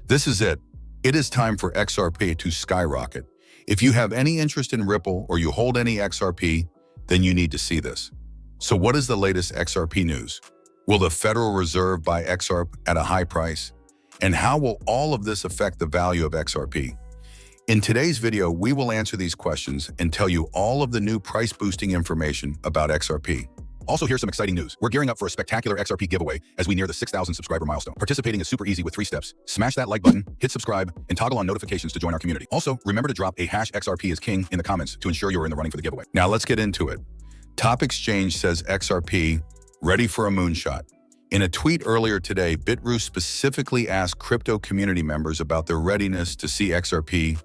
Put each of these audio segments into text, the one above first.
This is it. It is time for XRP to skyrocket. If you have any interest in Ripple or you hold any XRP, then you need to see this. So what is the latest XRP news? Will the Federal Reserve buy XRP at a high price? And how will all of this affect the value of XRP? In today's video, we will answer these questions and tell you all of the new price-boosting information about XRP. Also, here's some exciting news. We're gearing up for a spectacular XRP giveaway as we near the 6,000 subscriber milestone. Participating is super easy with 3 steps. Smash that like button, hit subscribe, and toggle on notifications to join our community. Also, remember to drop a #XRP is king in the comments to ensure you're in the running for the giveaway. Now let's get into it. Top Exchange says XRP ready for a moonshot. In a tweet earlier today, Bitrue specifically asked crypto community members about their readiness to see XRP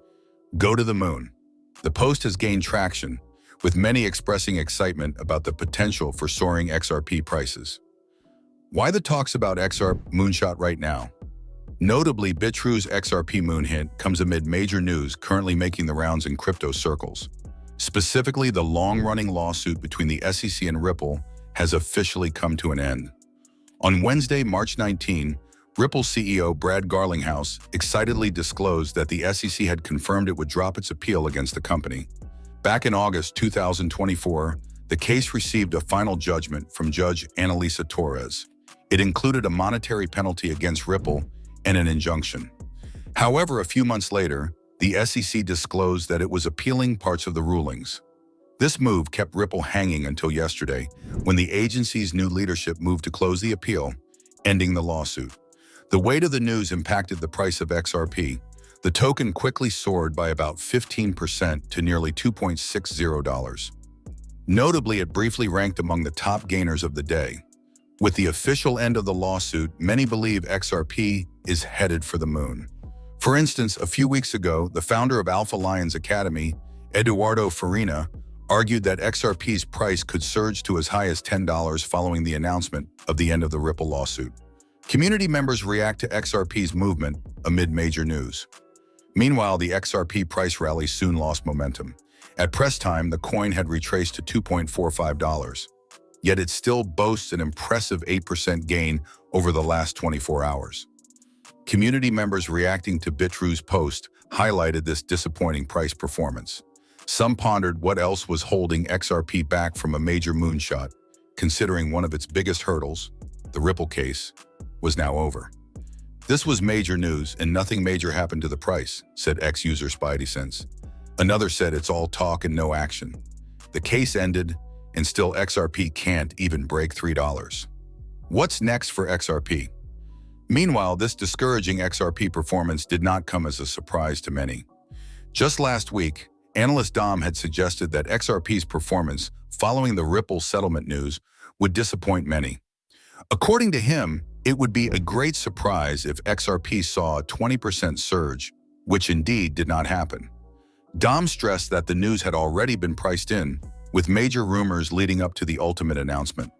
go to the moon. The post has gained traction, with many expressing excitement about the potential for soaring XRP prices. Why the talks about XRP moonshot right now? Notably, Bitrue's XRP moon hint comes amid major news currently making the rounds in crypto circles. Specifically, the long-running lawsuit between the SEC and Ripple has officially come to an end. On Wednesday, March 19, Ripple CEO Brad Garlinghouse excitedly disclosed that the SEC had confirmed it would drop its appeal against the company. Back in August 2024, the case received a final judgment from Judge Annalisa Torres. It included a monetary penalty against Ripple and an injunction. However, a few months later, the SEC disclosed that it was appealing parts of the rulings. This move kept Ripple hanging until yesterday, when the agency's new leadership moved to close the appeal, ending the lawsuit. The weight of the news impacted the price of XRP. The token quickly soared by about 15% to nearly $2.60. Notably, it briefly ranked among the top gainers of the day. With the official end of the lawsuit, many believe XRP is headed for the moon. For instance, a few weeks ago, the founder of Alpha Lions Academy, Eduardo Farina, argued that XRP's price could surge to as high as $10 following the announcement of the end of the Ripple lawsuit. Community members react to XRP's movement amid major news. Meanwhile, the XRP price rally soon lost momentum. At press time, the coin had retraced to $2.45. Yet it still boasts an impressive 8% gain over the last 24 hours. Community members reacting to Bitrue's post highlighted this disappointing price performance. Some pondered what else was holding XRP back from a major moonshot, considering one of its biggest hurdles, the Ripple case, was now over. This was major news and nothing major happened to the price, said ex-user SpideySense. Another said it's all talk and no action. The case ended and still XRP can't even break $3. What's next for XRP? Meanwhile, this discouraging XRP performance did not come as a surprise to many. Just last week, analyst Dom had suggested that XRP's performance following the Ripple settlement news would disappoint many. According to him, it would be a great surprise if XRP saw a 20% surge, which indeed did not happen. Dom stressed that the news had already been priced in, with major rumors leading up to the ultimate announcement.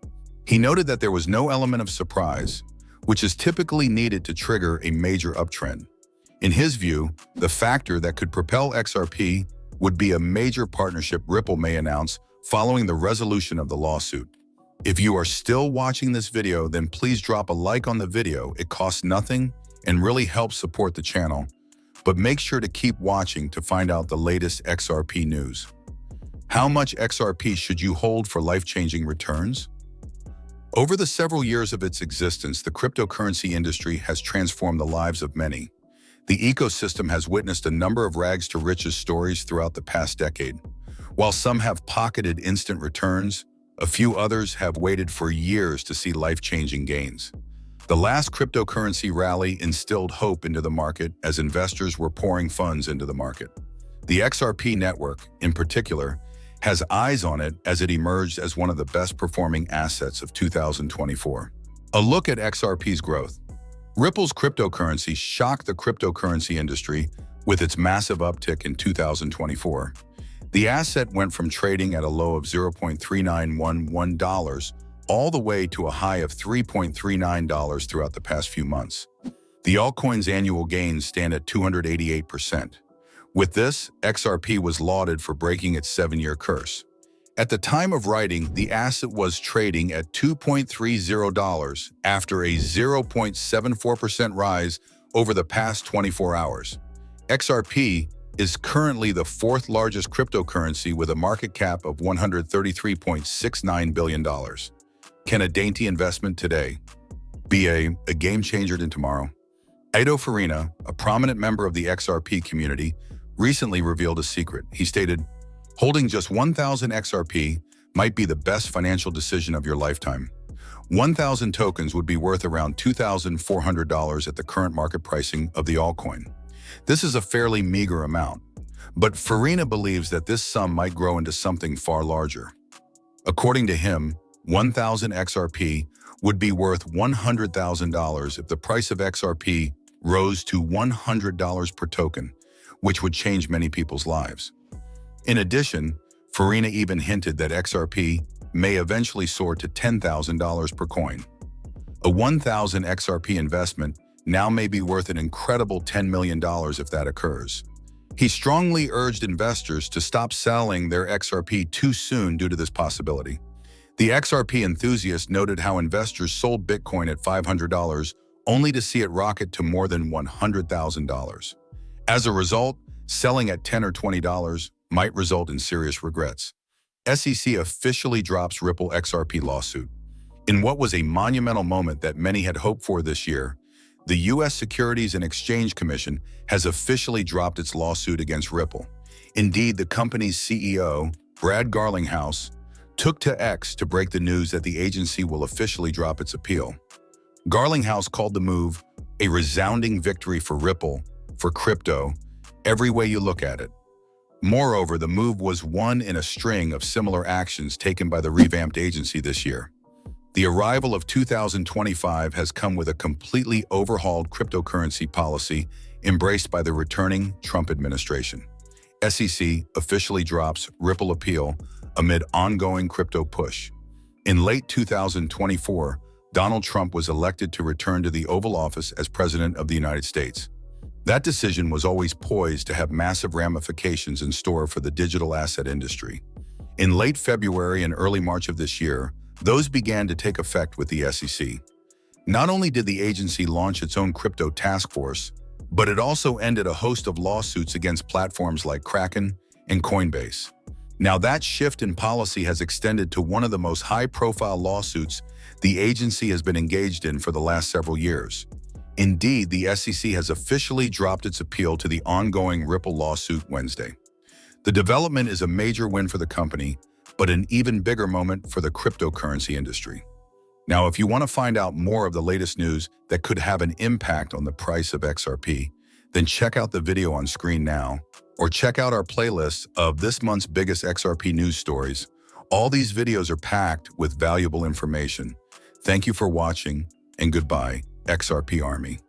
He noted that there was no element of surprise, which is typically needed to trigger a major uptrend. In his view, the factor that could propel XRP would be a major partnership Ripple may announce following the resolution of the lawsuit. If you are still watching this video, then please drop a like on the video. It costs nothing and really helps support the channel. But make sure to keep watching to find out the latest XRP news. How much XRP should you hold for life-changing returns? Over the several years of its existence, the cryptocurrency industry has transformed the lives of many. The ecosystem has witnessed a number of rags to riches stories throughout the past decade. While some have pocketed instant returns, a few others have waited for years to see life-changing gains. The last cryptocurrency rally instilled hope into the market as investors were pouring funds into the market. The XRP network, in particular, has eyes on it as it emerged as one of the best-performing assets of 2024. A look at XRP's growth. Ripple's cryptocurrency shocked the cryptocurrency industry with its massive uptick in 2024. The asset went from trading at a low of $0.3911 all the way to a high of $3.39 throughout the past few months. The altcoin's annual gains stand at 288%. With this, XRP was lauded for breaking its 7-year curse. At the time of writing, the asset was trading at $2.30 after a 0.74% rise over the past 24 hours. XRP is currently the fourth largest cryptocurrency with a market cap of $133.69 billion. Can a dainty investment today be a game changer in tomorrow? Edo Farina, a prominent member of the XRP community, recently revealed a secret. He stated, "Holding just 1,000 XRP might be the best financial decision of your lifetime. 1,000 tokens would be worth around $2,400 at the current market pricing of the altcoin. This is a fairly meager amount, but Farina believes that this sum might grow into something far larger. According to him, 1,000 XRP would be worth $100,000 if the price of XRP rose to $100 per token, which would change many people's lives." In addition, Farina even hinted that XRP may eventually soar to $10,000 per coin. A 1,000 XRP investment now may be worth an incredible $10 million if that occurs. He strongly urged investors to stop selling their XRP too soon due to this possibility. The XRP enthusiast noted how investors sold Bitcoin at $500 only to see it rocket to more than $100,000. As a result, selling at $10 or $20 might result in serious regrets. SEC officially drops Ripple XRP lawsuit. In what was a monumental moment that many had hoped for this year, the U.S. Securities and Exchange Commission has officially dropped its lawsuit against Ripple. Indeed, the company's CEO, Brad Garlinghouse, took to X to break the news that the agency will officially drop its appeal. Garlinghouse called the move a resounding victory for Ripple, for crypto, every way you look at it. Moreover, the move was one in a string of similar actions taken by the revamped agency this year. The arrival of 2025 has come with a completely overhauled cryptocurrency policy embraced by the returning Trump administration. SEC officially drops Ripple appeal amid ongoing crypto push. In late 2024, Donald Trump was elected to return to the Oval Office as President of the United States. That decision was always poised to have massive ramifications in store for the digital asset industry. In late February and early March of this year, those began to take effect with the SEC. Not only did the agency launch its own crypto task force, but it also ended a host of lawsuits against platforms like Kraken and Coinbase. Now that shift in policy has extended to one of the most high-profile lawsuits the agency has been engaged in for the last several years. Indeed, the SEC has officially dropped its appeal to the ongoing Ripple lawsuit Wednesday. The development is a major win for the company, but an even bigger moment for the cryptocurrency industry. Now, if you want to find out more of the latest news that could have an impact on the price of XRP, then check out the video on screen now, or check out our playlist of this month's biggest XRP news stories. All these videos are packed with valuable information. Thank you for watching, and goodbye, XRP Army.